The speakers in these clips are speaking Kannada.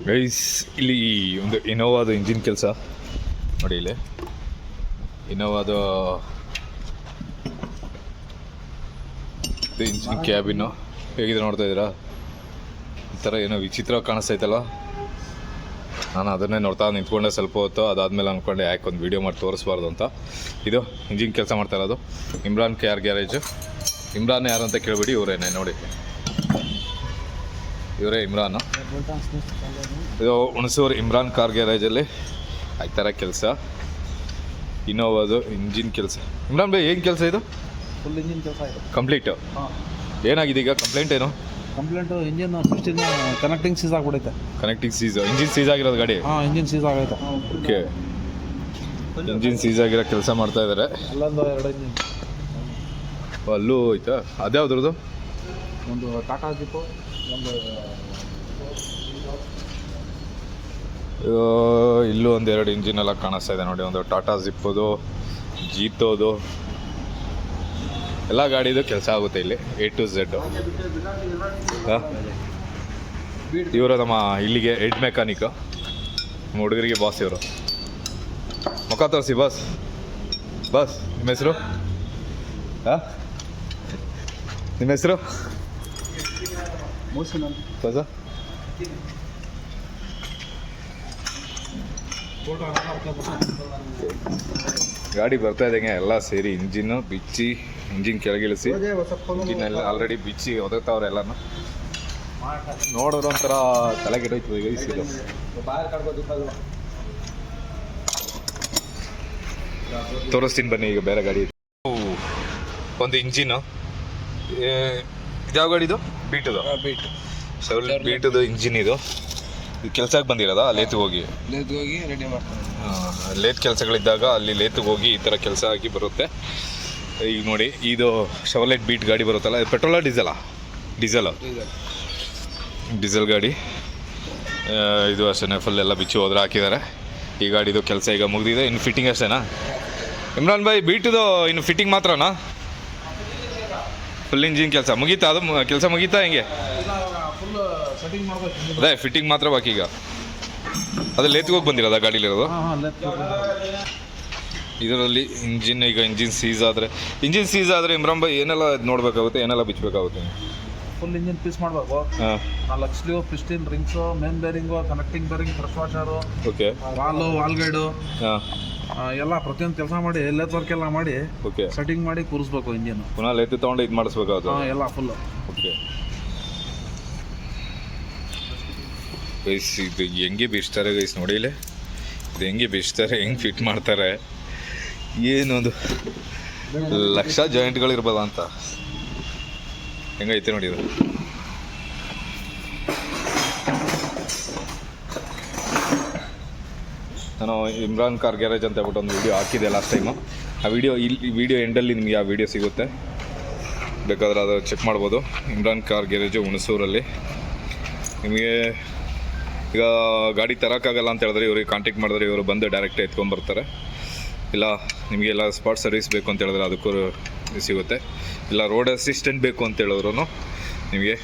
ಗೈಸ್ ಇಲ್ಲಿ ಒಂದು ಇನೋವಾದ ಇಂಜಿನ್ ಕೆಲಸ ನೋಡಿ. ಇಲ್ಲಿ ಇನೋವಾದ ಇಂಜಿನ್ ಕ್ಯಾಬಿನ್ನು ಹೇಗಿದೆ ನೋಡ್ತಾ ಇದ್ದೀರಾ? ಈ ಥರ ಏನೋ ವಿಚಿತ್ರ ಕಾಣಿಸ್ತೈತಲ್ಲ. ನಾನು ಅದನ್ನೇ ನೋಡ್ತಾ ನಿಂತ್ಕೊಂಡೆ ಸ್ವಲ್ಪ ಹೊತ್ತು. ಅದಾದಮೇಲೆ ಅಂದ್ಕೊಂಡೆ ಯಾಕೆ ಒಂದು ವೀಡಿಯೋ ಮಾಡಿ ತೋರಿಸ್ಬಾರ್ದು ಅಂತ. ಇದು ಇಂಜಿನ್ ಕೆಲಸ ಮಾಡ್ತಾ ಇರೋದು ಇಮ್ರಾನ್ ಕಾರ್ ಗ್ಯಾರೇಜು. ಇಮ್ರಾನ್ ಯಾರು ಅಂತ ಕೇಳ್ಬಿಡಿ, ಇವರೇನೆ ನೋಡಿ, ಇವರೇ ಇಮ್ರಾನ್. ಇದು ಹುಣಸೂರು ಇಮ್ರಾನ್ ಕಾರ್ ಗ್ಯಾರೇಜಲ್ಲಿ ಆಗ್ತಾರ ಕೆಲಸ, ಇನೋವಾದು ಇಂಜಿನ್ ಕೆಲಸ. ಇಮ್ರಾನ್ ಭಾಯ್ ಏನು ಕೆಲಸ ಇದು? ಫುಲ್ ಇಂಜಿನ್ ಕೆಲಸ ಇದೆ ಕಂಪ್ಲೀಟು. ಏನಾಗಿದೆ ಈಗ ಕಂಪ್ಲೇಂಟ್ ಏನು? ಕಂಪ್ಲೇಂಟು ಇಂಜಿನ್ ಕನೆಕ್ಟಿಂಗ್ ಸೀಸ್ ಆಗಿಬಿಡೈತೆ. ಕನೆಕ್ಟಿಂಗ್ ಸೀಸ್, ಇಂಜಿನ್ ಸೀಸ್ ಆಗಿರೋದು ಗಾಡಿ? ಹಾಂ, ಇಂಜಿನ್ ಸೀಸ್ ಆಗೈತೆ. ಓಕೆ, ಇಂಜಿನ್ ಸೀಸ್ ಆಗಿರೋ ಕೆಲಸ ಮಾಡ್ತಾ ಇದ್ದಾರೆ. ಅಲ್ಲೊಂದು 2 ಇಂಜಿನ್ ಅಲ್ಲೂ ಹೋಯ್ತಾ? ಅದ್ಯಾವ್ದ್ರದ್ದು? ಒಂದು ಟಾಟಾ ಜಿಪ್ಪು, ಒಂದು ಇಲ್ಲೂ ಒಂದೆರಡು ಇಂಜಿನ್ ಎಲ್ಲ ಕಾಣಿಸ್ತಾ ಇದೆ ನೋಡಿ. ಒಂದು ಟಾಟಾ ಜಿಪ್ಪದು, ಜೀತೋದು, ಎಲ್ಲ ಗಾಡಿದು ಕೆಲಸ ಆಗುತ್ತೆ ಇಲ್ಲಿ A to Z. ಇವರು ನಮ್ಮ ಇಲ್ಲಿಗೆ ಹೆಡ್ ಮೆಕ್ಯಾನಿಕ್, ನಮ್ಮ ಹುಡುಗರಿಗೆ ಬಾಸ್ ಇವರು. ಮುಖ ತೋರಿಸಿ ಬಾಸ್. ಬಾಸ್ ನಿಮ್ಮ ಹೆಸರು? ನಿಮ್ಮ ಹೆಸರು? ಹೊಸ ಗಾಡಿ ಬರ್ತಾ ಇದ್ದಂಗೆ ಎಲ್ಲ ಸೇರಿ ಇಂಜಿನ್ನು ಬಿಚ್ಚಿ, ಇಂಜಿನ್ ಕೆಳಗಿಳಿಸಿ, ಇಂಜಿನ್ ಎಲ್ಲ ಆಲ್ರೆಡಿ ಬಿಚ್ಚಿ ಒದಗ್ತಾವ್ರೆ ಎಲ್ಲನೂ. ನೋಡಿದ್ರೆ ಒಂಥರ ತಲೆಗೆಡೋಯ್ತು ಈಗ ಇಸಿದು. ತೋರಿಸ್ತೀನಿ ಬನ್ನಿ ಈಗ ಬೇರೆ ಗಾಡಿ. ಒಂದು ಇಂಜಿನ್ನು, ಇದ್ಯಾವ ಗಾಡಿದು? ಬೀಟದು. ಬೀಟದು ಇಂಜಿನ್ ಇದು ಕೆಲ್ಸಕ್ಕೆ ಬಂದಿರೋದಾ? ಲೇತ್ಗೆ ಹೋಗಿ ರೆಡಿ ಮಾಡ್ತಾರೆ. ಲೇತ್ ಕೆಲಸಗಳಿದ್ದಾಗ ಅಲ್ಲಿ ಲೇತ್ಗೆ ಹೋಗಿ ಈ ಥರ ಕೆಲಸ ಆಗಿ ಬರುತ್ತೆ. ಈಗ ನೋಡಿ, ಇದು ಶವರ್ಲೆಟ್ ಬೀಟ್ ಗಾಡಿ ಬರುತ್ತಲ್ಲ, ಇದು ಪೆಟ್ರೋಲಾ ಡೀಸೆಲಾ? ಡೀಸೆಲ್ ಗಾಡಿ. ಇದು ಅಷ್ಟೇ, ಫುಲ್ ಎಲ್ಲ ಬಿಚ್ಚಿ ಹೋದ್ರೆ ಹಾಕಿದ್ದಾರೆ. ಈ ಗಾಡಿದು ಕೆಲಸ ಈಗ ಮುಗಿದಿದೆ, ಇನ್ನು ಫಿಟ್ಟಿಂಗ್ ಅಷ್ಟೇನಾ? ಇಮ್ರಾನ್ ಭಾಯ್, ಬೀಟದು ಇನ್ನು ಫಿಟ್ಟಿಂಗ್ ಮಾತ್ರನಾ? ಫುಲ್ ಇಂಜಿನ್ ಕೆಲಸ ಮುಗೀತಾ? ಅದು ಕೆಲಸ ಮುಗೀತಾ ಹೆಂಗೆ? ಅದೇ ಫಿಟ್ಟಿಂಗ್ ಮಾತ್ರ ಬಾಕಿ ಈಗ. ಅದೇ ಲೇತ್ಗೆ ಹೋಗಿ ಬಂದಿರೋದ ಗಾಡೀಲಿರೋದು? ಇದರಲ್ಲಿ ಇಂಜಿನ್, ಈಗ ಇಂಜಿನ್ ಸೀಸ್ ಆದರೆ ಇಮ್ರಾನ್ ಭಾಯ್ ಏನೆಲ್ಲ ನೋಡಬೇಕಾಗುತ್ತೆ, ಏನೆಲ್ಲ ಬಿಚ್ಚಬೇಕಾಗುತ್ತೆ? ಫುಲ್ ಇಂಜಿನ್ ಪೀಸ್ ಮಾಡಬೇಕು. 4 sleeve, piston, rings, main bearing, connecting bearing, press washer, okay, valve guide, ಎಲ್ಲ ಪ್ರತಿಯೊಂದು ಕೆಲಸ ಮಾಡಿ, ಲೇತ್ ವರ್ಕ್ ಎಲ್ಲ ಮಾಡಿ, ಓಕೆ, ಸೆಟ್ಟಿಂಗ್ ಮಾಡಿ ಕೂರಿಸ್ಬೇಕು ಇಂಜಿನ್. ಪುನಃ ಲೇತ್ ತೊಗೊಂಡು ಇದು ಮಾಡಿಸ್ಬೇಕಾಗುತ್ತೆ ಎಲ್ಲ ಫುಲ್ಲು. ಓಕೆ ಗೈಸ್, ಇದು ಹೆಂಗೆ ಬಿಚ್ತಾರೆ ಗೈಸ್ ನೋಡಿ. ಇಲ್ಲಿ ಇದು ಹೆಂಗೆ ಬಿಚ್ತಾರೆ, ಹೆಂಗೆ ಫಿಟ್ ಮಾಡ್ತಾರೆ, ಏನೊಂದು ಲಕ್ಷ ಜಾಯಿಂಟ್ಗಳು ಇರ್ಬೋದ ಅಂತ. ಹೆಂಗೈತೆ ನೋಡಿ ಇದು. ನಾನು ಇಮ್ರಾನ್ ಕಾರ್ ಗ್ಯಾರೇಜ್ ಅಂತ ಹೇಳ್ಬಿಟ್ಟು ಒಂದು ವೀಡಿಯೋ ಹಾಕಿದೆ ಲಾಸ್ಟ್ ಟೈಮು. ಆ ವಿಡಿಯೋ ಎಂಡಲ್ಲಿ ನಿಮಗೆ ಆ ವಿಡಿಯೋ ಸಿಗುತ್ತೆ, ಬೇಕಾದ್ರೆ ಅದು ಚೆಕ್ ಮಾಡ್ಬೋದು. ಇಮ್ರಾನ್ ಕಾರ್ ಗ್ಯಾರೇಜು ಹುಣಸೂರಲ್ಲಿ. ನಿಮಗೆ ಈಗ ಗಾಡಿ ತರೋಕ್ಕಾಗಲ್ಲ ಅಂತ ಹೇಳಿದ್ರೆ ಇವ್ರಿಗೆ ಕಾಂಟ್ಯಾಕ್ಟ್ ಮಾಡಿದ್ರೆ ಇವರು ಬಂದು ಡೈರೆಕ್ಟ್ ಎತ್ಕೊಂಡ್ಬರ್ತಾರೆ. ಇಲ್ಲ ನಿಮಗೆಲ್ಲ ಸ್ಪಾಟ್ ಸರ್ವಿಸ್ ಬೇಕು ಅಂತ ಹೇಳಿದ್ರೆ ಅದಕ್ಕೂ ಸಿಗುತ್ತೆ. ಇಲ್ಲ ರೋಡ್ ಅಸಿಸ್ಟೆಂಟ್ ಬೇಕು ಅಂತ ಹೇಳಿದ್ರು ನಿಮಗೆ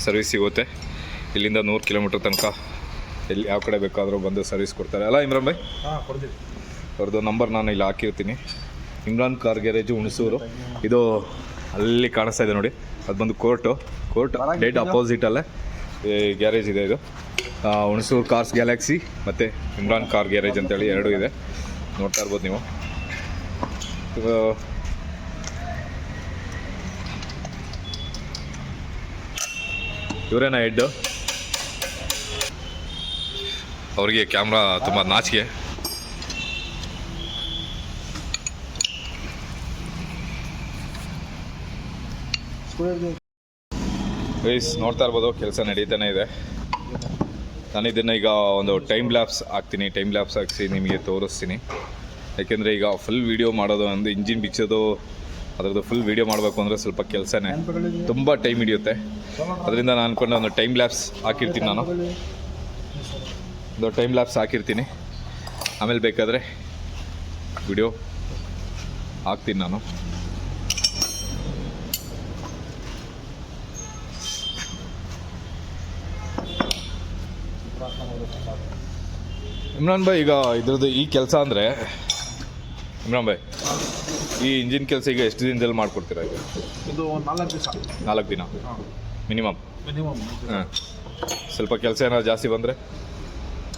ಸರ್ವಿಸ್ ಸಿಗುತ್ತೆ. ಇಲ್ಲಿಂದ 100 ಕಿಲೋಮೀಟ್ರ್ ತನಕ ಎಲ್ಲಿ ಯಾವ ಕಡೆ ಬೇಕಾದರೂ ಬಂದು ಸರ್ವಿಸ್ ಕೊಡ್ತಾರೆ ಅಲ್ಲ ಇಮ್ರಾನ್ ಭಾಯ್? ಕೊಡ್ತೀವಿ. ಅವ್ರದ್ದು ನಂಬರ್ ನಾನು ಇಲ್ಲಿ ಹಾಕಿರ್ತೀನಿ. Imran car garage Hunsur. ಇದು ಅಲ್ಲಿ ಕಾಣಿಸ್ತಾ ಇದೆ ನೋಡಿ, ಅದು ಬಂದು ಕೋರ್ಟ್ ಡೇಟ್ ಅಪೋಸಿಟಲ್ಲೇ ಗ್ಯಾರೇಜ್ ಇದೆ. ಇದು ಹುಣಸೂರು ಕಾರ್ಸ್ ಗ್ಯಾಲಕ್ಸಿ ಮತ್ತು ಇಮ್ರಾನ್ ಕಾರ್ ಗ್ಯಾರೇಜ್ ಅಂತೇಳಿ 2 ಇದೆ, ನೋಡ್ತಾ ಇರ್ಬೋದು ನೀವು. ಇವರೇನಾ ಹೆಡ್ಡು? ಅವ್ರಿಗೆ ಕ್ಯಾಮ್ರಾ ತುಂಬ ನಾಚಿಕೆ. ಗೈಸ್ ನೋಡ್ತಾ ಇರ್ಬೋದು, ಕೆಲಸ ನಡೀತಾನೆ ಇದೆ. ನಾನು ಇದನ್ನು ಈಗ ಒಂದು ಟೈಮ್ ಲ್ಯಾಪ್ಸ್ ಹಾಕ್ಸಿ ನಿಮಗೆ ತೋರಿಸ್ತೀನಿ. ಯಾಕೆಂದರೆ ಈಗ ಫುಲ್ ವೀಡಿಯೋ ಮಾಡೋದು ಒಂದು ಇಂಜಿನ್ ಬಿಚ್ಚೋದು, ಅದರದ್ದು ಫುಲ್ ವೀಡಿಯೋ ಮಾಡಬೇಕು ಅಂದರೆ ಸ್ವಲ್ಪ ಕೆಲಸನೇ, ತುಂಬ ಟೈಮ್ ಹಿಡಿಯುತ್ತೆ. ಅದರಿಂದ ನಾನು ಅಂದ್ಕೊಂಡು ಒಂದು ಟೈಮ್ ಲ್ಯಾಪ್ಸ್ ಹಾಕಿರ್ತೀನಿ. ಒಂದು ಟೈಮ್ ಲ್ಯಾಪ್ಸ್ ಹಾಕಿರ್ತೀನಿ, ಆಮೇಲೆ ಬೇಕಾದರೆ ವಿಡಿಯೋ ಹಾಕ್ತೀನಿ ನಾನು. ಇಮ್ರಾನ್ ಭಾಯ್, ಈಗ ಇದ್ರದ್ದು ಈ ಕೆಲಸ ಅಂದರೆ ಇಮ್ರಾನ್ ಭಾಯ್, ಈ ಇಂಜಿನ್ ಕೆಲಸ ಈಗ ಎಷ್ಟು ದಿನದಲ್ಲಿ ಮಾಡಿಕೊಡ್ತೀರಾ? ಈಗ ಇದು 4 ದಿವಸ. 4 ದಿನ ಮಿನಿಮಮ್. ಹಾಂ, ಸ್ವಲ್ಪ ಕೆಲಸ ಏನಾದ್ರು ಜಾಸ್ತಿ ಬಂದರೆ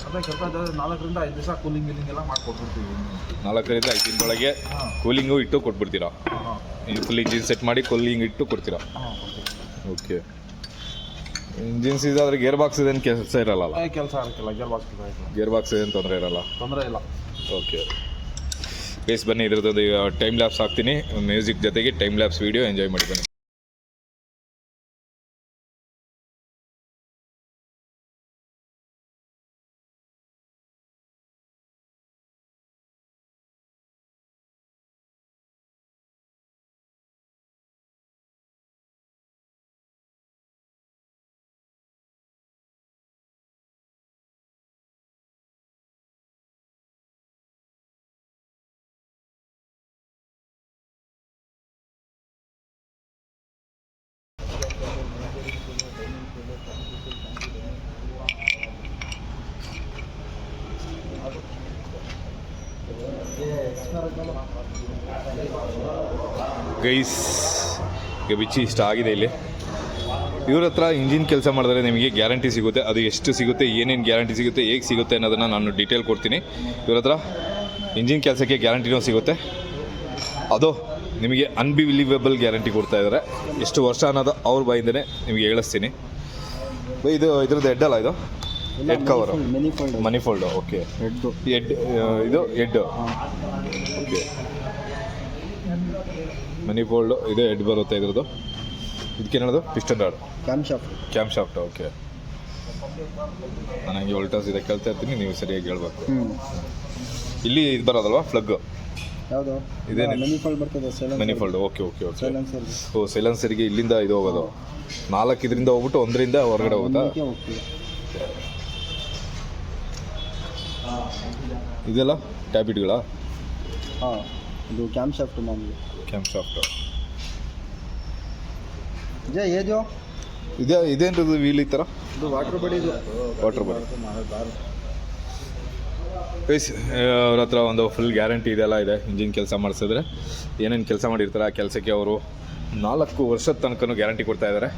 ಅದೇ ಸ್ವಲ್ಪ 4ರಿಂದ 5 ದಿವಸ ಕೂಲಿಂಗ್ ಎಲ್ಲ ಮಾಡಿಕೊಟ್ಬಿಡ್ತೀವಿ. 4ರಿಂದ 5 ದಿನದೊಳಗೆ ಕೂಲಿಂಗು ಇಟ್ಟು ಕೊಟ್ಬಿಡ್ತೀರಾ? ಫುಲ್ ಇಂಜಿನ್ ಸೆಟ್ ಮಾಡಿ ಕೂಲಿಂಗ್ ಇಟ್ಟು ಕೊಡ್ತೀರಾ? ಓಕೆ. ಇಂಜಿನ್ಸ್ ಇದಾದರೆ ಗೇರ್ ಬಾಕ್ಸ್ ಇದೇನು ಕೆಲಸ ಇರಲ್ಲ? ಕೆಲಸ ಇರಲ್ಲ, ಗೇರ್ ಬಾಕ್ಸ್ ಏನು ತೊಂದರೆ ಇರಲ್ಲ? ತೊಂದರೆ ಇಲ್ಲ. ಓಕೆ ಬೇಸ್, ಬನ್ನಿ ಇದ್ರದ್ದು ಈಗ ಟೈಮ್ ಲ್ಯಾಪ್ಸ್ ಹಾಕ್ತೀನಿ. ಮ್ಯೂಸಿಕ್ ಜೊತೆಗೆ ಟೈಮ್ ಲ್ಯಾಪ್ಸ್ ವೀಡಿಯೋ ಎಂಜಾಯ್ ಮಾಡಿ ಬನ್ನಿ. ಗೈಸ್, ಈಗ ಬಿಚ್ಚಿ ಇಷ್ಟ ಆಗಿದೆ. ಇಲ್ಲಿ ಇವ್ರ ಹತ್ರ ಇಂಜಿನ್ ಕೆಲಸ ಮಾಡಿದ್ರೆ ನಿಮಗೆ ಗ್ಯಾರಂಟಿ ಸಿಗುತ್ತೆ. ಅದು ಎಷ್ಟು ಸಿಗುತ್ತೆ, ಏನೇನು ಗ್ಯಾರಂಟಿ ಸಿಗುತ್ತೆ, ಹೇಗೆ ಸಿಗುತ್ತೆ ಅನ್ನೋದನ್ನು ನಾನು ಡೀಟೇಲ್ ಕೊಡ್ತೀನಿ. ಇವ್ರ ಹತ್ರ ಇಂಜಿನ್ ಕೆಲಸಕ್ಕೆ ಗ್ಯಾರಂಟಿನೂ ಸಿಗುತ್ತೆ. ಅದು ನಿಮಗೆ ಅನ್ಬಿಲೀವೇಬಲ್ ಗ್ಯಾರಂಟಿ ಕೊಡ್ತಾ ಇದ್ದಾರೆ. ಎಷ್ಟು ವರ್ಷ ಅನ್ನೋದು ಅವ್ರ ಬಾಯಿಂದನೇ ನಿಮಗೆ ಹೇಳಿಸ್ತೀನಿ. ಇದು ಇದ್ರದ್ದು ಹೆಡ್ ಅಲ್ಲ, ಇದು head cover, manifold. Okay, head ಇದು ಹೆಡ್. ಓಕೆ, ಮನಿಫೋಲ್ಡು, ಇದು ಹೆಡ್ ಬರುತ್ತೆ ಇದ್ರದ್ದು. ಇದಕ್ಕೇನದು piston rod, cam shaft. Okay, ನಾನು ಹಂಗೆ ಒಲ್ಟಾಸ್ ಇದೆ ಕೇಳ್ತಾ ಇರ್ತೀನಿ, ನೀವು ಸರಿಯಾಗಿ ಹೇಳ್ಬೇಕು. ಇಲ್ಲಿ ಇದು ಬರೋದಲ್ವಾ ಫ್ಲಗ್? ಯಾವುದು? ಇದೇನು ಮನಿಫೋಲ್ಡ್ ಬರ್ತದೆ, ಮನಿಫೋಲ್ಡ್. Okay okay okay. ಓ, ಸೈಲೆನ್ಸರಿಗೆ ಇಲ್ಲಿಂದ ಇದು ಹೋಗೋದು. 4 ಇದರಿಂದ ಹೋಗ್ಬಿಟ್ಟು 1ರಿಂದ ಹೊರಗಡೆ ಹೋಗುತ್ತಾ? ಇದೆಲ್ಲ ಟ್ಯಾಬ್ಲೆಟ್ಗಳಾ? ಹಾಂ, ಇದು ಕ್ಯಾಮ್ ಶಾಫ್ಟ್ ಮಾಮೂಲಿ. ಕ್ಯಾಮ್ ಶಾಫ್ಟ್ ಇದೇನು ವೀಲ್ ಈ ಥರ? ಇದು water body. Water body guys, ಅವ್ರ ಹತ್ರ ಒಂದು ಫುಲ್ ಗ್ಯಾರಂಟಿ ಇದೆಲ್ಲ ಇದೆ. ಇಂಜಿನ್ ಕೆಲಸ ಮಾಡಿಸಿದ್ರೆ ಏನೇನು ಕೆಲಸ ಮಾಡಿರ್ತಾರೆ ಆ ಕೆಲಸಕ್ಕೆ ಅವರು 4 ವರ್ಷದ ತನಕ ಗ್ಯಾರಂಟಿ ಕೊಡ್ತಾ ಇದ್ದಾರೆ.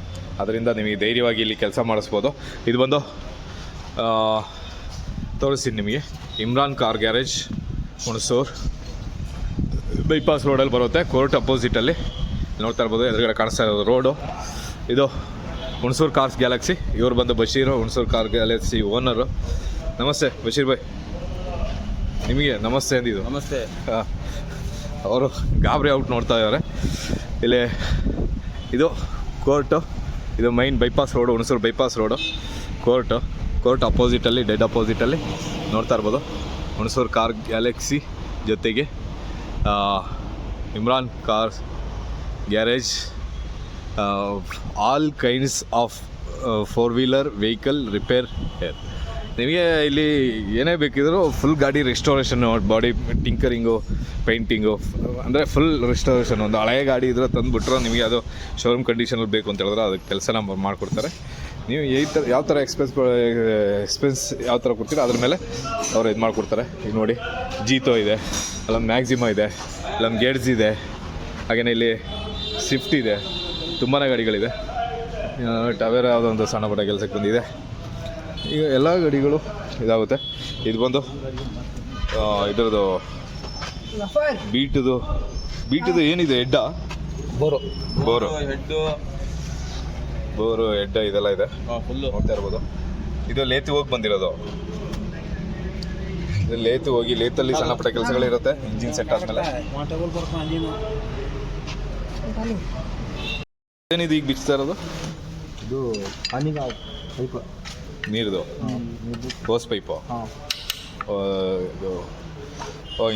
ಅದರಿಂದ ನಿಮಗೆ ಧೈರ್ಯವಾಗಿ ಇಲ್ಲಿ ಕೆಲಸ ಮಾಡಿಸ್ಬೋದು. ಇದು ಬಂದು ತೋರಿಸ್ತೀನಿ ನಿಮಗೆ. Imran car garage, Hunsur bypass ರೋಡಲ್ಲಿ ಬರುತ್ತೆ, ಕೋರ್ಟ್ ಅಪೋಸಿಟಲ್ಲಿ ನೋಡ್ತಾ ಇರ್ಬೋದು. ಎದುರುಗಡೆ ಕಾಣಿಸ್ತಾ ಇರೋದು ರೋಡು. ಇದು ಹುಣಸೂರು ಕಾರ್ಸ್ ಗ್ಯಾಲಕ್ಸಿ. ಇವರು ಬಂದು ಬಶೀರು, ಹುಣಸೂರು ಕಾರ್ ಗ್ಯಾಲಕ್ಸಿ ಓನರು. ನಮಸ್ತೆ ಬಶೀರ್ ಭಾಯ್, ನಿಮಗೆ ನಮಸ್ತೆ ಅಂದಿದ್ದು. ನಮಸ್ತೆ. ಅವರು ಗಾಬರಿ ಔಟ್ ನೋಡ್ತಾ ಇದ್ದಾರೆ. ಇಲ್ಲಿ ಇದು ಕೋರ್ಟು, ಇದು main bypass road, Hunsur bypass road. Court ಅಪೋಸಿಟಲ್ಲಿ, ಡೆಡ್ ಅಪೋಸಿಟಲ್ಲಿ ನೋಡ್ತಾ ಇರ್ಬೋದು. ಹುಣಸೂರು ಕಾರ್ ಗ್ಯಾಲಕ್ಸಿ ಜೊತೆಗೆ Imran cars garage, all kinds of 4-ವೀಲರ್ ವೆಹಿಕಲ್ ರಿಪೇರ್ ಹೇರ್. ನಿಮಗೆ ಇಲ್ಲಿ ಏನೇ ಬೇಕಿದ್ರೂ ಫುಲ್ ಗಾಡಿ ರೆಸ್ಟೋರೇಷನ್ನು, ಬಾಡಿ ಟಿಂಕರಿಂಗು, ಪೇಂಟಿಂಗು, ಅಂದರೆ ಫುಲ್ ರೆಸ್ಟೋರೇಷನ್. ಒಂದು ಹಳೆಯ ಗಾಡಿ ಇದ್ರೆ ತಂದುಬಿಟ್ರೆ ನಿಮಗೆ ಅದು ಶೋರೂಮ್ ಕಂಡೀಷನಲ್ಲಿ ಬೇಕು ಅಂತ ಹೇಳಿದ್ರೆ ಅದಕ್ಕೆ ಕೆಲಸನ ಮಾಡಿಕೊಡ್ತಾರೆ. ನೀವು ಯಾವ ಥರ ಎಕ್ಸ್ಪೆನ್ಸ್ ಯಾವ ಥರ ಕೊಡ್ತೀರೋ ಅದ್ರ ಮೇಲೆ ಅವರು ಇದು ಮಾಡಿಕೊಡ್ತಾರೆ. ಈಗ ನೋಡಿ, ಜೀತೋ ಇದೆ, ಅಲ್ಲೊಂದು ಮ್ಯಾಕ್ಸಿಮಾ ಇದೆ, ಅಲ್ಲೊಂದು ಗೇಡ್ಸ್ ಇದೆ, ಹಾಗೆಯೇ ಇಲ್ಲಿ ಸ್ವಿಫ್ಟ್ ಇದೆ, ತುಂಬಾ ಗಾಡಿಗಳಿದೆ. ಟವೇರ ಯಾವುದೋ ಒಂದು ಸಣ್ಣ ಪುಟ್ಟ ಕೆಲಸಕ್ಕೆ ಬಂದಿದೆ. ಈಗ ಎಲ್ಲ ಗಾಡಿಗಳು ಇದಾಗುತ್ತೆ. ಇದು ಬಂದು ಇದರದ್ದು ಬೀಟದು ಏನಿದೆ, ಹೆಡ್ಡ ಬೋರು ಹೆಡ್ಡ ಇದೆಲ್ಲ ಇದೆ, ಫುಲ್ಲು ನೋಡ್ತಾ ಇರ್ಬೋದು. ಇದು ಲೇತು ಹೋಗಿ ಬಂದಿರೋದು. ಇದು ಲೇತು ಹೋಗಿ, ಲೇತಲ್ಲಿ ಸಣ್ಣ ಪುಟ್ಟ ಕೆಲಸಗಳಿರುತ್ತೆ. ಇಂಜಿನ್ ಸೆಟ್ ಆದಮೇಲೆ ಏನಿದು ಈಗ ಬಿಚ್ತಾ ಇರೋದು? ಇದು ಪೈಪ್, ನೀರ್ದು ಹೋಸ್ ಪೈಪು. ಇದು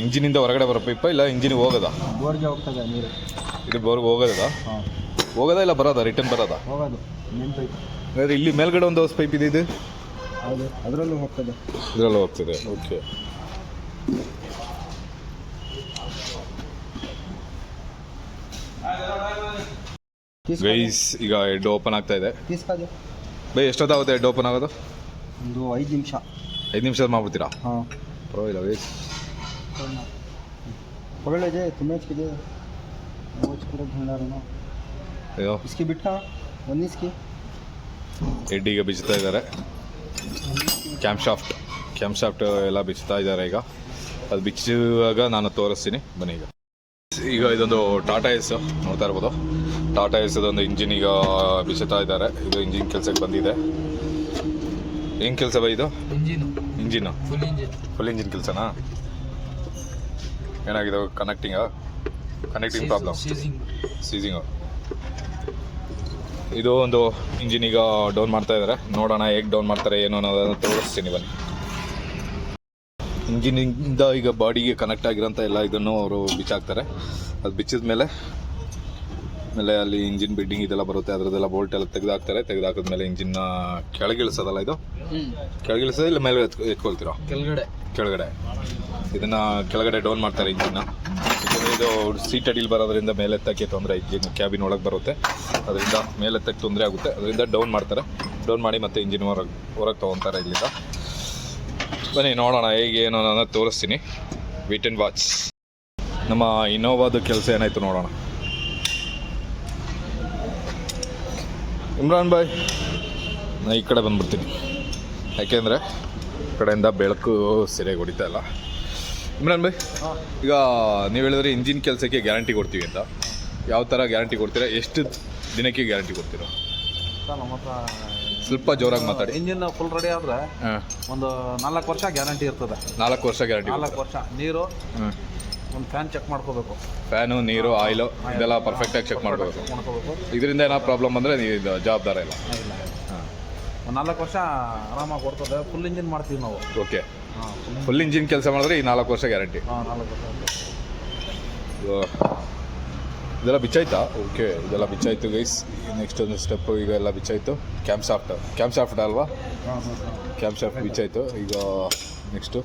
ಇಂಜಿನಿಂದ ಹೊರಗಡೆ ಬರೋ ಪೈಪ, ಇಲ್ಲ ಇಂಜಿನಿಗೆ ಹೋಗೋದಾ? ಬೋರ್ಗೆ ಹೋಗ್ತದೆ ನೀರು. ಇದು ಬೋರ್ಗೆ ಹೋಗೋದಾ? ಹೋಗೋದಾ ಇಲ್ಲ ಬರೋದಾ? ರಿಟರ್ನ್ ಬರೋದಾ? ಹೋಗೋದು ಮೇನ್ ಪೈಪ್. ಅಂದರೆ ಇಲ್ಲಿ ಮೇಲ್ಗಡೆ ಒಂದು ಹೋಸ್ ಪೈಪ್ ಇದೆ, ಇದು ಹೌದು, ಅದರಲ್ಲೂ ಹೋಗ್ತದೆ. ಇದರಲ್ಲೂ ಹೋಗ್ತದೆ. ಓಕೆ. ತೀಸ್ಕೊ. ಗೈಸ್, ಈಗ ಹೆಡ್ ಓಪನ್ ಆಗ್ತಾ ಇದೆ. ತೀಸ್ಕೊ. ಬೈ ಎಷ್ಟೊತ್ತಾಗುತ್ತೆ ಹೆಡ್ ಓಪನ್ ಆಗೋದು? ಒಂದು 5 ನಿಮಿಷ. 5 ನಿಮಿಷದಲ್ಲಿ ಮಾಡ್ಬಿಡ್ತೀರಾ? ಹಾಂ, ಪರವಾಗಿಲ್ಲ ಗೈಸ್. पकड़ लीजिए, तुम्हें इसके वो पूरा झंडा रहना ಅಯ್ಯೋ, इसकी बिठा 19 की ಹೆಡ್ಡಿಗೆ ಬಿಚ್ಚುತ್ತಾ ಇದ್ದಾರೆ. ಕ್ಯಾಮ್ ಶಾಫ್ಟ್ ಎಲ್ಲ ಬಿಚ್ಚುತ್ತಾ ಇದ್ದಾರೆ ಈಗ. ಅದು ಬಿಚ್ಚುವಾಗ ನಾನು ತೋರಿಸ್ತೀನಿ ಬನ್ನಿ. ಈಗ ಇದೊಂದು ಟಾಟಾ ಎಸ್ ನೋಡ್ತಾ ಇರ್ಬೋದು. ಟಾಟಾ ಎಸ್ ಅದೊಂದು ಇಂಜಿನ್ ಈಗ ಬಿಚ್ಚುತ್ತಾ ಇದ್ದಾರೆ. ಇದು ಇಂಜಿನ್ ಕೆಲಸಕ್ಕೆ ಬಂದಿದೆ. ಏನು ಕೆಲಸ ಬೈ ಇದು? ಇಂಜಿನ್ ಫುಲ್ ಇಂಜಿನ್ ಕೆಲಸನಾ? ಏನಾಗಿದೆ? Connecting problem, seizing. ಇದು ಒಂದು ಇಂಜಿನ್ ಈಗ ಡೌನ್ ಮಾಡ್ತಾ ಇದ್ದಾರೆ. ನೋಡೋಣ ಹೇಗೆ ಡೌನ್ ಮಾಡ್ತಾರೆ ಏನು ಅನ್ನೋದನ್ನು ತೋರಿಸ್ತೀನಿ ಬನ್ನಿ. ಇಂಜಿನಿಂದ ಈಗ ಬಾಡಿಗೆ ಕನೆಕ್ಟ್ ಆಗಿರೋಂಥ ಎಲ್ಲ ಇದನ್ನು ಅವರು ಬಿಚ್ಚಾಕ್ತಾರೆ. ಅದು ಬಿಚ್ಚಿದ ಮೇಲೆ ಅಲ್ಲಿ ಇಂಜಿನ್ ಬಿಡ್ಡಿಂಗ್ ಇದೆಲ್ಲ ಬರುತ್ತೆ, ಅದರದ್ದೆಲ್ಲ ಬೋಲ್ಟ್ ಎಲ್ಲ ತೆಗೆದಾಕಿದ್ಮೇಲೆ ಇಂಜಿನ್ನ ಕೆಳಗಿಳಿಸೋದಲ್ಲ ಇದು? ಕೆಳಗಿಳಿಸೋದು ಇಲ್ಲ ಮೇಲೆ ಎತ್ಕೊಳ್ತೀರೋ? ಕೆಳಗಡೆ ಇದನ್ನು ಕೆಳಗಡೆ ಡೌನ್ ಮಾಡ್ತಾರೆ ಇಂಜಿನ್ನ. ಇದು ಸೀಟ್ ಅಡಿಲಿ ಬರೋದ್ರಿಂದ ಮೇಲೆತ್ತಕ್ಕೆ ತೊಂದರೆ, ಇಂಜಿನ್ ಕ್ಯಾಬಿನ್ ಒಳಗೆ ಬರುತ್ತೆ, ಅದರಿಂದ ಮೇಲೆತ್ತಕ್ಕೆ ತೊಂದರೆ ಆಗುತ್ತೆ. ಅದರಿಂದ ಡೌನ್ ಮಾಡ್ತಾರೆ. ಡೌನ್ ಮಾಡಿ ಮತ್ತೆ ಇಂಜಿನ್ ಹೊರಗೆ ತೊಗೊತಾರೆ ಇಲ್ಲಿಂದ. ಬನ್ನಿ ನೋಡೋಣ ಹೇಗೆ ಏನು ಅನ್ನೋದು ತೋರಿಸ್ತೀನಿ. Wait and watch. ನಮ್ಮ ಇನ್ನೋವಾದ ಕೆಲಸ ಏನಾಯಿತು ನೋಡೋಣ. ಇಮ್ರಾನ್ ಬಾಯ್, ನಾನು ಈ ಕಡೆ ಬಂದ್ಬಿಡ್ತೀನಿ, ಯಾಕೆಂದರೆ ಕಡೆಯಿಂದ ಬೆಳಕು ಸರಿಯಾಗಿ ಹೊಡಿತಾ ಇಲ್ಲ. ಇಮ್ರಾನ್ ಬಾಯ್, ಈಗ ನೀವು ಹೇಳಿದ್ರೆ ಇಂಜಿನ್ ಕೆಲಸಕ್ಕೆ ಗ್ಯಾರಂಟಿ ಕೊಡ್ತೀವಿ ಅಂತ. ಯಾವ ಥರ ಗ್ಯಾರಂಟಿ ಕೊಡ್ತೀರಾ? ಎಷ್ಟು ದಿನಕ್ಕೆ ಗ್ಯಾರಂಟಿ ಕೊಡ್ತೀರಾ? ನಮ್ಮ ಹತ್ರ ಸ್ವಲ್ಪ ಜೋರಾಗಿ ಮಾತಾಡಿ. ಇಂಜಿನ್ ಫುಲ್ ರೆಡಿ ಆದರೆ ಒಂದು 4 ವರ್ಷ ಗ್ಯಾರಂಟಿ ಇರ್ತದೆ. 4 ವರ್ಷ ಗ್ಯಾರಂಟಿ? 4 ವರ್ಷ. ನೀರು, ಒಂದು ಫ್ಯಾನ್ ಚೆಕ್ ಮಾಡ್ಕೋಬೇಕು. ಫ್ಯಾನು, ನೀರು, ಆಯಿಲು ಇದೆಲ್ಲ ಪರ್ಫೆಕ್ಟಾಗಿ ಚೆಕ್ ಮಾಡ್ಕೋಬೇಕು. ಇದರಿಂದ ಏನೋ ಪ್ರಾಬ್ಲಮ್ ಬಂದರೆ ನೀವು ಇದು ಜವಾಬ್ದಾರ ಇಲ್ಲ. ಒಂದು 4 ವರ್ಷ ಆರಾಮಾಗಿ ಕೊಡ್ತದೆ. ಫುಲ್ ಇಂಜಿನ್ ಮಾಡ್ತೀವಿ ನಾವು. ಓಕೆ, ಫುಲ್ ಇಂಜಿನ್ ಕೆಲಸ ಮಾಡಿದ್ರೆ ಈ 4 ವರ್ಷ ಗ್ಯಾರಂಟಿ. 4 ವರ್ಷ. ಇದೆಲ್ಲ ಬಿಚ್ಚಾಯ್ತಾ? ಓಕೆ, ಇದೆಲ್ಲ ಬಿಚ್ಚಾಯ್ತು ಗೈಸ್. ನೆಕ್ಸ್ಟ್ ಒಂದು ಸ್ಟೆಪ್ಪು ಈಗ ಎಲ್ಲ ಬಿಚ್ಚಾಯ್ತು. ಕ್ಯಾಮ್ ಶಾಫ್ಟ್ ಅಲ್ವಾ? ಕ್ಯಾಮ್ ಶಾಫ್ಟ್ ಬಿಚ್ಚಾಯ್ತು. ಈಗ ನೆಕ್ಸ್ಟು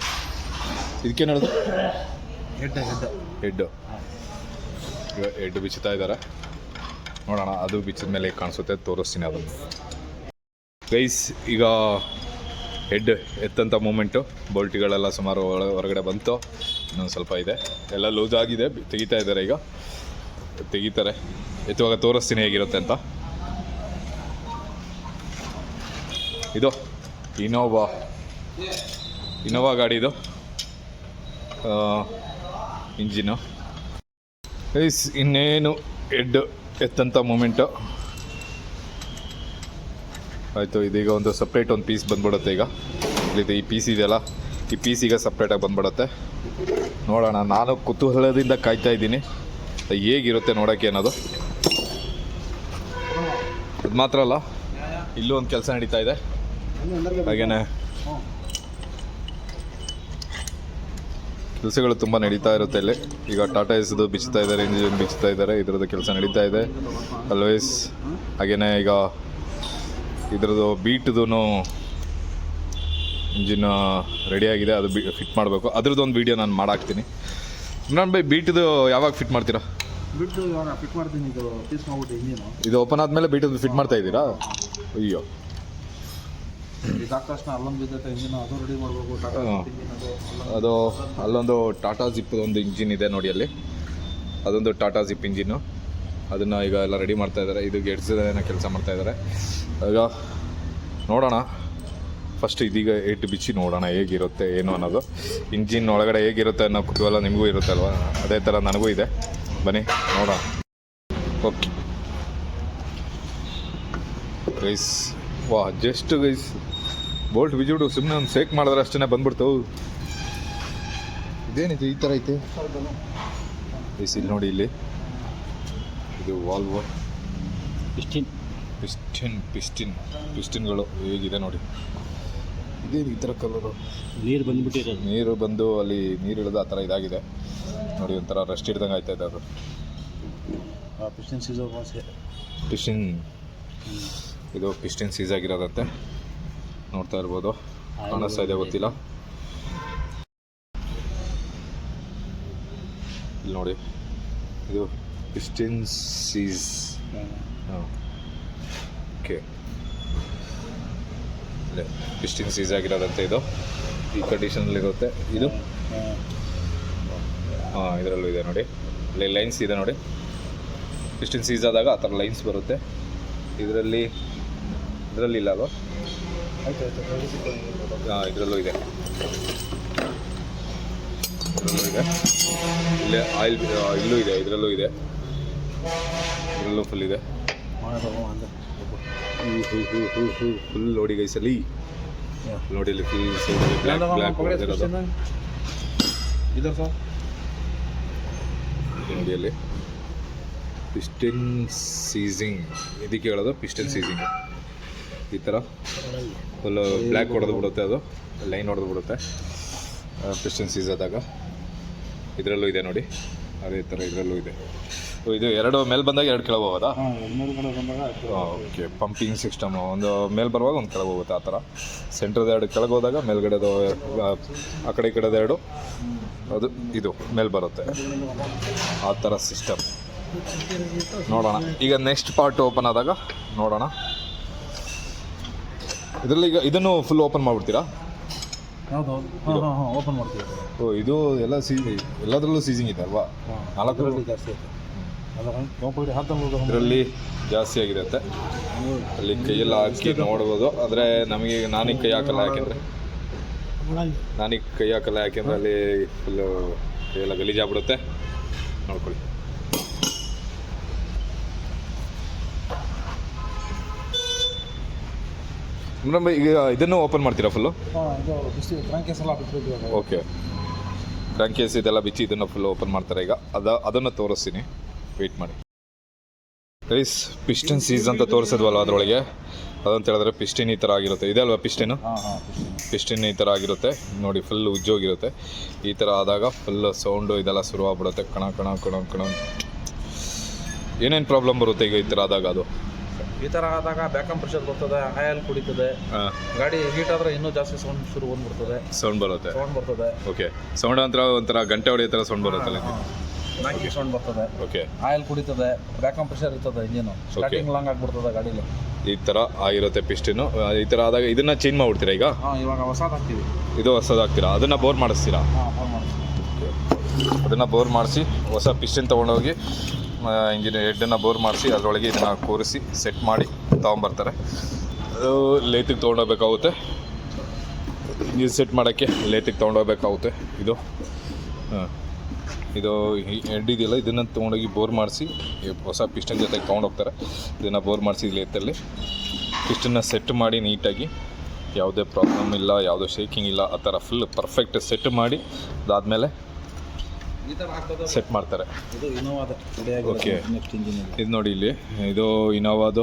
ಇದಕ್ಕೆ ನೋಡೋದು ಹೆಡ್ಡು. ಈಗ ಹೆಡ್ಡು ಬಿಚ್ಚುತ್ತಾ ಇದ್ದಾರೆ. ನೋಡೋಣ ಅದು ಬಿಚ್ಚಿದ ಮೇಲೆ ಕಾಣಿಸುತ್ತೆ, ತೋರಿಸ್ತೀನಿ ಅದನ್ನು ಗೈಸ್. ಈಗ ಹೆಡ್ ಎತ್ತಂಥ ಮೂಮೆಂಟು, ಬೋಲ್ಟ್ಗಳೆಲ್ಲ ಸುಮಾರು ಹೊರಗಡೆ ಬಂತು. ಇನ್ನೊಂದು ಸ್ವಲ್ಪ ಇದೆ, ಎಲ್ಲ ಲೂಸ್ ಆಗಿದೆ. ತೆಗಿತಾ ಇದ್ದಾರೆ, ಈಗ ತೆಗಿತಾರೆ. ಎತ್ತುವಾಗ ತೋರಿಸ್ತೀನಿ ಹೇಗಿರುತ್ತೆ ಅಂತ. ಇದು ಇನ್ನೋವಾ ಗಾಡಿದು ಇಂಜಿನ್ನು ಗೈಸ್. ಇನ್ನೇನು ಹೆಡ್ ಎತ್ತಂಥ ಮೂಮೆಂಟು ಆಯಿತು. ಇದೀಗ ಒಂದು ಸಪ್ರೇಟ್ ಒಂದು ಪೀಸ್ ಬಂದ್ಬಿಡುತ್ತೆ. ಈಗ ಇಲ್ಲಿ ಈ ಪೀಸ್ ಇದೆಯಲ್ಲ, ಈ ಪೀಸ್ ಈಗ ಸಪ್ರೇಟಾಗಿ ಬಂದ್ಬಿಡುತ್ತೆ. ನೋಡೋಣ, ನಾನು ಕುತೂಹಲದಿಂದ ಕಾಯ್ತಾ ಇದ್ದೀನಿ ಹೇಗಿರುತ್ತೆ ನೋಡೋಕ್ಕೆ ಅನ್ನೋದು. ಅದು ಮಾತ್ರ ಅಲ್ಲ, ಇಲ್ಲೂ ಒಂದು ಕೆಲಸ ನಡೀತಾ ಇದೆ. ಹಾಗೇನೆ ಕೆಲಸಗಳು ತುಂಬ ನಡೀತಾ ಇರುತ್ತೆ ಇಲ್ಲಿ. ಈಗ ಟಾಟಾ ಎಸ್ದು ಬಿಚ್ಚುತ್ತಾ ಇದ್ದಾರೆ, ಇಂಜಿನ್ ಬಿಚ್ಚುತ್ತಾ ಇದ್ದಾರೆ, ಇದರದ್ದು ಕೆಲಸ ನಡೀತಾ ಇದೆ ಆಲ್ವೇಸ್. ಹಾಗೇನೆ ಈಗ ಇದರದ್ದು ಬೀಟ್ದು ಇಂಜಿನ್ ರೆಡಿಯಾಗಿದೆ, ಅದು ಫಿಟ್ ಮಾಡಬೇಕು. ಅದ್ರದ್ದು ಒಂದು ವೀಡಿಯೋ ನಾನು ಮಾಡಾಕ್ತೀನಿ. ನಾನು ಬೈ ಬೀಟ್ದು ಯಾವಾಗ ಫಿಟ್ ಮಾಡ್ತೀರಾ? ಬಿಟ್ಟು ಫಿಟ್ ಮಾಡ್ತೀನಿ. ಇದು ಪೀಸ್ ಮಾಡ್ಬಿಟ್ಟು ಇಂಜಿನು ಇದು ಓಪನ್ ಆದಮೇಲೆ ಬೀಟದ್ದು ಫಿಟ್ ಮಾಡ್ತಾ ಇದ್ದೀರಾ? ಅಯ್ಯೋ, ಇದಾದ ತಕ್ಷಣ ಅಲ್ಲೊಂದು ಬಿದ್ದೈತೆ ಇಂಜಿನ್, ಅದು ರೆಡಿ ಮಾಡಬೇಕು. ಅದು ಅಲ್ಲೊಂದು ಟಾಟಾ ಜಿಪ್ ಒಂದು ಇಂಜಿನ್ ಇದೆ ನೋಡಿ ಅಲ್ಲಿ, ಅದೊಂದು ಟಾಟಾ ಜಿಪ್ ಇಂಜಿನ್ನು. ಅದನ್ನು ಈಗ ಎಲ್ಲ ರೆಡಿ ಮಾಡ್ತಾ ಇದ್ದಾರೆ. ಇದು ಗೆಡ್ಸದೇನೋ ಕೆಲಸ ಮಾಡ್ತಾ ಇದ್ದಾರೆ. ಈಗ ನೋಡೋಣ, ಫಸ್ಟ್ ಇದೀಗ ಏಟು ಬಿಚ್ಚಿ ನೋಡೋಣ ಹೇಗಿರುತ್ತೆ ಏನು ಅನ್ನೋದು. ಇಂಜಿನ್ ಒಳಗಡೆ ಹೇಗಿರುತ್ತೆ ಅನ್ನೋ ಕುತೂಹಲ ನಿಮಗೂ ಇರುತ್ತಲ್ವ, ಅದೇ ಥರ ನನಗೂ ಇದೆ. ಬನ್ನಿ ನೋಡೋಣ. ಓಕೆ ಗೈಸ್, ವಾ ಜಸ್ಟ್ ಗೈಸ್ ಬೋಲ್ಟ್ ಬಿಜ್ಬಿಟ್ಟು ಸುಮ್ಮನೆ ಒಂದು ಸೇಕ್ ಮಾಡಿದ್ರೆ ಅಷ್ಟೇ ಬಂದ್ಬಿಡ್ತಾವು. ಇದೇನಿದೆ ಈ ಥರ ಐತೆ ಗೈಸ್? ಇಲ್ಲಿ ನೋಡಿ, ಇಲ್ಲಿ ಇದು ವಾಲ್ವೋ ಪಿಸ್ಟಿನ್ಗಳು ಹೇಗಿದೆ ನೋಡಿ. ಇದೇನು ಈ ಥರ ಕಲರು? ನೀರು ಬಂದು ಅಲ್ಲಿ ನೀರು ಇಳಿದು ಆ ಥರ ಇದಾಗಿದೆ ನೋಡಿ. ಒಂಥರ ರೆಸ್ಟ್ ಹಿಡ್ದಂಗೆ ಆಯ್ತಾ ಇದೆ ಅದು. ಇದು ಪಿಸ್ಟಿನ್ ಸೀಸ್ ಆಗಿರೋದಂತೆ. ನೋಡ್ತಾ ಇರ್ಬೋದು, ಕಾಣಿಸ್ತಾ ಇದೆ ಗೊತ್ತಿಲ್ಲ. ಇಲ್ಲಿ ನೋಡಿ, ಇದು piston seize. Okay, piston seize ಆಗಿರೋದಂತೆ ಇದು ಈ ಕಂಡೀಷನಲ್ಲಿರುತ್ತೆ. ಇದು ಇದರಲ್ಲೂ ಇದೆ ನೋಡಿ, ಇಲ್ಲಿ ಲೈನ್ಸ್ ಇದೆ ನೋಡಿ. ಪಿಸ್ಟಿನ್ ಸೀಸ್ ಆದಾಗ ಆ ಥರ ಲೈನ್ಸ್ ಬರುತ್ತೆ. ಇದರಲ್ಲಿ ಇಲ್ಲ ಅಲ್ವಾ? ಇದರಲ್ಲೂ ಇದೆ, ಇಲ್ಲೇ ಆಯಿಲ್ ಇಲ್ಲೂ ಇದೆ, ಇದರಲ್ಲೂ ಇದೆ, ಇದರಲ್ಲೂ ಫುಲ್ ಇದೆ. ಫುಲ್ ನೋಡಿ ಗೈಸಲ್ಲಿ ನೋಡಿ, ಇಲ್ಲಿ ಫುಲ್ ಬ್ಲ್ಯಾಕ್ ಇರೋದು ನೋಡಿ. ಅಲ್ಲಿ ಪಿಸ್ಟನ್ ಸೀಸಿಂಗ್ ಇದಕ್ಕೆ ಹೇಳೋದು, ಪಿಸ್ಟನ್ ಸೀಸಿಂಗ್. ಈ ಥರ ಫುಲ್ ಬ್ಲ್ಯಾಕ್ ಹೊಡೆದು ಬಿಡುತ್ತೆ, ಅದು ಲೈನ್ ಹೊಡೆದು ಬಿಡುತ್ತೆ ಪಿಸ್ಟನ್ ಸೀಸ್ ಆದಾಗ. ಇದರಲ್ಲೂ ಇದೆ ನೋಡಿ, ಅದೇ ಥರ ಇದರಲ್ಲೂ ಇದೆ. ಇದು ಎರಡು ಮೇಲೆ ಬಂದಾಗ ಎರಡು ಕೆಳಗೆ ಹೋಗೋದಾ? Okay, pumping system. ಒಂದು ಮೇಲೆ ಬರುವಾಗ ಒಂದು ಕೆಳಗೆ ಹೋಗುತ್ತೆ ಆ ಥರ. ಸೆಂಟ್ರದ ಎರಡು ಕೆಳಗೆ ಹೋದಾಗ ಮೇಲ್ಗಡೆದು ಆ ಕಡೆ ಈ ಕಡೆದ ಎರಡು ಅದು ಇದು ಮೇಲೆ ಬರುತ್ತೆ, ಆ ಥರ ಸಿಸ್ಟಮ್. ನೋಡೋಣ ಈಗ ನೆಕ್ಸ್ಟ್ ಪಾರ್ಟ್ ಓಪನ್ ಆದಾಗ ನೋಡೋಣ. ಇದರಲ್ಲಿ ಈಗ ಇದನ್ನು ಫುಲ್ ಓಪನ್ ಮಾಡಿಬಿಡ್ತೀರಾ? ಓಪನ್ ಮಾಡ್ತೀವಿ. ಓ, ಇದು ಎಲ್ಲ ಎಲ್ಲದರಲ್ಲೂ ಸೀಸಿಂಗ್ ಇದೆ ಅಲ್ವಾ? 4 ಜಾಸ್ತಿ ಇದರಲ್ಲಿ ಜಾಸ್ತಿ ಆಗಿರುತ್ತೆ. ಅಲ್ಲಿ ಕೈಯೆಲ್ಲ ಹಾಕಿ ನೋಡ್ಬೋದು. ಆದರೆ ನಮಗೆ ನಾನೀಗ ಕೈ ಹಾಕಲ್ಲ, ಯಾಕೆಂದರೆ ಅಲ್ಲಿ ಫುಲ್ಲು ಕೈಯೆಲ್ಲ ಗಲೀಜಾಗ್ಬಿಡುತ್ತೆ. ನೋಡ್ಕೊಳ್ಳಿ. ಮೇಡಮ್ ಈಗ ಇದನ್ನು ಓಪನ್ ಮಾಡ್ತೀರಾ ಫುಲ್ಲು? ಓಕೆ, ಕ್ರ್ಯಾಂಕ್ ಕೇಸ್ ಇದೆಲ್ಲ ಬಿಚ್ಚಿ ಇದನ್ನು ಫುಲ್ ಓಪನ್ ಮಾಡ್ತಾರೆ. ಈಗ ಅದನ್ನು ತೋರಿಸ್ತೀನಿ, ವೆಯ್ಟ್ ಮಾಡಿ. ಗೈಸ್, ಪಿಸ್ಟನ್ ಸೀಸ್ ಅಂತ ತೋರಿಸಿದ್ವಲ್ಲ ಅದರೊಳಗೆ, ಅದಂತ ಹೇಳಿದ್ರೆ ಪಿಸ್ಟಿನ್ ಈ ಥರ ಆಗಿರುತ್ತೆ. ಇದೆ ಅಲ್ವಾ ಪಿಸ್ಟಿನು? ಪಿಸ್ಟಿನ್ ಈ ಥರ ಆಗಿರುತ್ತೆ ನೋಡಿ, ಫುಲ್ ಉಜ್ಜೋಗಿರುತ್ತೆ. ಈ ಥರ ಆದಾಗ ಫುಲ್ ಸೌಂಡು ಇದೆಲ್ಲ ಶುರುವಾಗ್ಬಿಡುತ್ತೆ, ಕಣ ಕಣ ಕಣ ಕಣ. ಏನೇನು ಪ್ರಾಬ್ಲಮ್ ಬರುತ್ತೆ ಈಗ ಈ ಥರ ಆದಾಗ? ಅದು ಈ ಥರ ಆದಾಗ ಬ್ಯಾಕಮ್ ಪ್ರೆಷರ್ ಬರ್ತದೆ, ಆಯಿಲ್ ಕುಡಿತದೆ, ಗಾಡಿ ಹೀಟ್ ಆದರೆ ಇನ್ನೂ ಜಾಸ್ತಿ ಸೌಂಡ್ ಬಂದ್ಬಿಡ್ತದೆ. ಸೌಂಡ್ ಬರ್ತದೆ. ಓಕೆ, ಸೌಂಡ್ ಅಂತ ಒಂಥರ ಗಂಟೆ ಹೊಡೆಯೋ ಥರ ಸೌಂಡ್ ಬರುತ್ತಲ್ಲ, ನಾಲ್ಕು ಸೌಂಡ್ ಬರ್ತದೆ. ಓಕೆ, ಆಯಿಲ್ ಕುಡಿತದೆ, ಬ್ಯಾಕಮ್ ಪ್ರೆಷರ್ ಇರ್ತದೆ, ಇಂಜಿನು ಸ್ಟಾರ್ಟಿಂಗ್ ಲಾಂಗ್ ಆಗ್ಬಿಡ್ತದೆ ಗಾಡೀಲಿ. ಈ ಥರ ಆಗಿರುತ್ತೆ ಪಿಸ್ಟಿನ್ನು. ಈ ಥರ ಆದಾಗ ಇದನ್ನು ಚೇಂಜ್ ಮಾಡಿಬಿಡ್ತೀರಾ? ಈಗ ಇವಾಗ ಹೊಸದು ಹಾಕ್ತೀವಿ. ಇದು ಹೊಸದಾಗ್ತೀರಾ? ಅದನ್ನು ಬೋರ್ ಮಾಡಿಸ್ತೀರಾ? ಅದನ್ನು ಬೋರ್ ಮಾಡಿಸಿ ಹೊಸ ಪಿಸ್ಟಿನ್ ತೊಗೊಂಡೋಗಿ ಇಂಜಿನ್ ಹೆಡ್ಡನ್ನು ಬೋರ್ ಮಾಡಿಸಿ ಅದರೊಳಗೆ ಇದನ್ನು ಕೂರಿಸಿ ಸೆಟ್ ಮಾಡಿ ತೊಗೊಂಬರ್ತಾರೆ. ಅದು ಲೇತಿಗೆ ತೊಗೊಂಡೋಗ್ಬೇಕಾಗುತ್ತೆ. ಇಂಜಿನ್ ಸೆಟ್ ಮಾಡೋಕ್ಕೆ ಲೇತಿಗೆ ತೊಗೊಂಡೋಗ್ಬೇಕಾಗುತ್ತೆ. ಇದು ಹೆಡ್ ಇದೆಯಲ್ಲ, ಇದನ್ನು ತೊಗೊಂಡೋಗಿ ಬೋರ್ ಮಾಡಿಸಿ ಹೊಸ ಪಿಸ್ಟನ್ ಜೊತೆಗೆ ತೊಗೊಂಡೋಗ್ತಾರೆ. ಇದನ್ನು ಬೋರ್ ಮಾಡಿಸಿ ಲೇತಲ್ಲಿ ಪಿಸ್ಟನ್ನ ಸೆಟ್ ಮಾಡಿ ನೀಟಾಗಿ, ಯಾವುದೇ ಪ್ರಾಬ್ಲಮ್ ಇಲ್ಲ, ಯಾವುದೇ ಶೇಕಿಂಗ್ ಇಲ್ಲ, ಆ ಥರ ಫುಲ್ ಪರ್ಫೆಕ್ಟ್ ಸೆಟ್ ಮಾಡಿ ಅದಾದಮೇಲೆ ಸೆಟ್ ಮಾಡ್ತಾರೆ. ಇದು ಇನ್ನೋವಾದ. ಓಕೆ, ಇದು ನೋಡಿ, ಇಲ್ಲಿ ಇದು ಇನ್ನೋವಾದು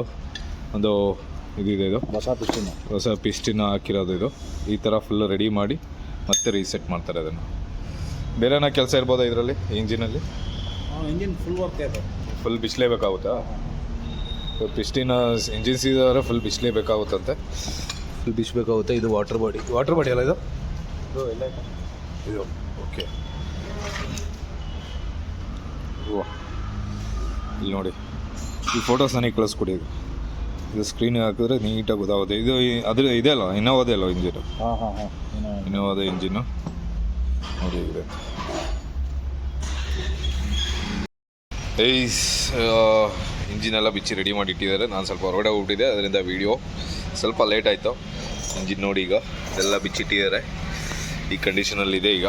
ಒಂದು ಇದಿದೆ. ಇದು ಹೊಸ ಪಿಸ್ಟಿನ ಹಾಕಿರೋದು. ಇದು ಈ ಥರ ಫುಲ್ ರೆಡಿ ಮಾಡಿ ಮತ್ತೆ ರೀಸೆಟ್ ಮಾಡ್ತಾರೆ. ಅದನ್ನು ಬೇರೆ ಏನೋ ಕೆಲಸ ಇರ್ಬೋದಾ ಇದರಲ್ಲಿ? ಇಂಜಿನಲ್ಲಿ ಇಂಜಿನ್ ಫುಲ್ ವರ್ಕ್ ಇದೆ. ಫುಲ್ ಬಿಸಿಲೇಬೇಕಾಗುತ್ತಾ? ಪಿಸ್ಟಿನ ಇಂಜಿನ್ ಸೀದಾದ್ರೆ ಫುಲ್ ಬಿಸಿಲೇಬೇಕಾಗುತ್ತಂತೆ, ಫುಲ್ ಬಿಸಿಬೇಕಾಗುತ್ತೆ. ಇದು ವಾಟರ್ ಬಾಡಿ ಅಲ್ಲ ಇದು? ಇದು ಓಕೆ. ಇಲ್ಲಿ ನೋಡಿ, ಈ ಫೋಟೋಸ್ ನನಗೆ ಕಳಿಸ್ಕೊಡಿ. ಇದು ಸ್ಕ್ರೀನ್ ಹಾಕಿದ್ರೆ ನೀಟಾಗಿ ಗೊತ್ತಾಗುತ್ತೆ. ಇದು ಅದ್ರ ಇದೆ ಅಲ್ಲ, ಇನ್ನೋವಾದೇ ಅಲ್ಲ ಇಂಜಿನು? ಇನ್ನೋವಾದ ಇಂಜಿನ್ನು ನೋಡಿ ಇದೆ. ಇಂಜಿನೆಲ್ಲ ಬಿಚ್ಚಿ ರೆಡಿ ಮಾಡಿ ಇಟ್ಟಿದ್ದಾರೆ. ನಾನು ಸ್ವಲ್ಪ ಹೊರಗಡೆ ಹೋಗ್ಬಿಟ್ಟಿದ್ದೆ, ಅದರಿಂದ ವೀಡಿಯೋ ಸ್ವಲ್ಪ ಲೇಟ್ ಆಯಿತು. ಇಂಜಿನ್ ನೋಡಿ, ಈಗ ಇದೆಲ್ಲ ಬಿಚ್ಚಿಟ್ಟಿದ್ದಾರೆ. ಈ ಕಂಡೀಷನಲ್ಲಿದೆ. ಈಗ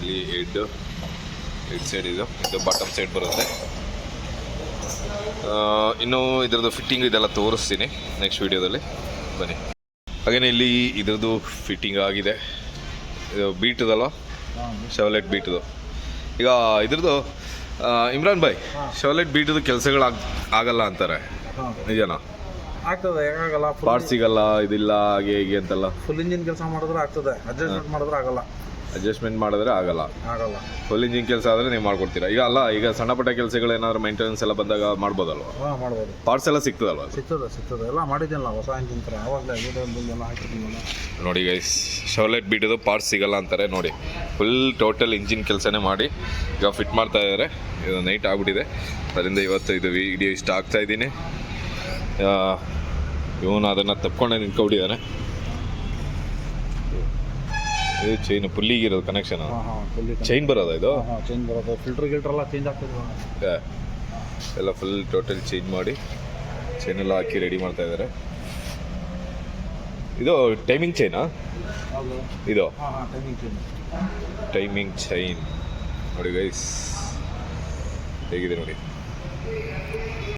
ಇಲ್ಲಿ ಹೆಡ್ ಸೈಡ್ ಇದು ಬಾಟಮ್ ಸೈಡ್ ಬರುತ್ತೆ. ಇನ್ನು ಇದರದ್ದು ಫಿಟ್ಟಿಂಗ್ ಇದೆಲ್ಲ ತೋರಿಸ್ತೀನಿ ನೆಕ್ಸ್ಟ್ ವೀಡಿಯೋದಲ್ಲಿ, ಬನ್ನಿ. ಹಾಗೆಯೇ ಇಲ್ಲಿ ಇದ್ರದ್ದು ಫಿಟ್ಟಿಂಗ್ ಆಗಿದೆ. ಇದು ಬೀಟದಲ್ಲ, ಶೆವಲೆಟ್ ಬೀಟದು. ಈಗ ಇದ್ರದ್ದು ಇಮ್ರಾನ್ ಭಾಯ್, ಶೆವಲೆಟ್ ಬೀಟದು ಕೆಲಸಗಳು ಆಗಲ್ಲ ಅಂತಾರೆ, ನಿಜನಾ? ಆಗ್ತದೆ, ಹೇಗಾಗಲ್ಲ, ಪಾರ್ಟ್ ಸಿಗಲ್ಲ, ಇದಿಲ್ಲ, ಹಾಗೆ ಹೀಗೆ ಅಂತೆಲ್ಲ. ಫುಲ್ ಇಂಜಿನ್ ಕೆಲಸ ಮಾಡಿದ್ರೆ ಆಗ್ತದೆ, ಅಡ್ಜಸ್ಟ್ಮೆಂಟ್ ಮಾಡಿದ್ರೆ ಆಗಲ್ಲ. ಅಡ್ಜಸ್ಟ್ಮೆಂಟ್ ಮಾಡಿದ್ರೆ ಆಗಲ್ಲ. ಫುಲ್ ಇಂಜಿನ್ ಕೆಲಸ ಆದರೆ ನೀವು ಮಾಡ್ಕೊಡ್ತೀರಾ? ಈಗ ಸಣ್ಣ ಪುಟ್ಟ ಕೆಲಸಗಳು ಏನಾದ್ರು ಮೇಂಟೆನೆನ್ಸ್ ಎಲ್ಲ ಬಂದಾಗ ಮಾಡ್ಬೋದಲ್ವ? ಮಾಡ್ಬೋದು. ಪಾರ್ಟ್ಸ್ ಎಲ್ಲ ಸಿಗ್ತದಲ್ವ? ಸಿಗ್ತದೆ ಎಲ್ಲ ಮಾಡಿದ್ದೀನಲ್ಲ, ಹೊಸ ಇಂಜಿನ್ ಥರ ಆವಾಗಲೇ ಎಲ್ಲ ಹಾಕಿದ್ದೀನಲ್ಲ. ನೋಡಿ ಗೈಸ್, ಶೆವಲೆಟ್ ಬೀಟದು ಪಾರ್ಟ್ಸ್ ಸಿಗಲ್ಲ ಅಂತಾರೆ. ನೋಡಿ, ಫುಲ್ ಟೋಟಲ್ ಇಂಜಿನ್ ಕೆಲಸನೇ ಮಾಡಿ ಈಗ ಫಿಟ್ ಮಾಡ್ತಾ ಇದ್ದಾರೆ. ಇದು ನೈಟ್ ಆಗ್ಬಿಟ್ಟಿದೆ, ಅದರಿಂದ ಇವತ್ತು ಇದು ವಿಡಿಯೋ ಇಷ್ಟ ಆಗ್ತಾಯಿದ್ದೀನಿ. ಇವನು ಅದನ್ನು ತಪ್ಕೊಂಡೆ ನಿಂತ್ಕೊಂಡಿದ್ದಾನೆ. ಇದು ಚೈನ್ ಪುಲ್ಲಿಗಿರೋದು ಕನೆಕ್ಷನ್ ಹಾಂ ಹಾಂ ಫುಲ್ಲಿ ಚೈನ್ ಬರೋದ ಇದು ಹಾಂ ಚೇಂಜ್ ಬರೋದು ಫಿಲ್ಟ್ರ್ ಎಲ್ಲ ಚೇಂಜ್ ಆಗ್ತದೆ. ಎಲ್ಲ ಫುಲ್ ಟೋಟಲ್ ಚೇಂಜ್ ಮಾಡಿ ಚೈನೆಲ್ಲ ಹಾಕಿ ರೆಡಿ ಮಾಡ್ತಾ ಇದ್ದಾರೆ. ಇದು ಟೈಮಿಂಗ್ ಚೈನಾ ಹೌದು. ಇದು ಹಾಂ ಹಾಂ ಟೈಮಿಂಗ್ ಚೇಂಜ್. ಟೈಮಿಂಗ್ ಚೈನ್ ನೋಡಿ ಗೈಸ್ ಹೇಗಿದೆ ನೋಡಿ.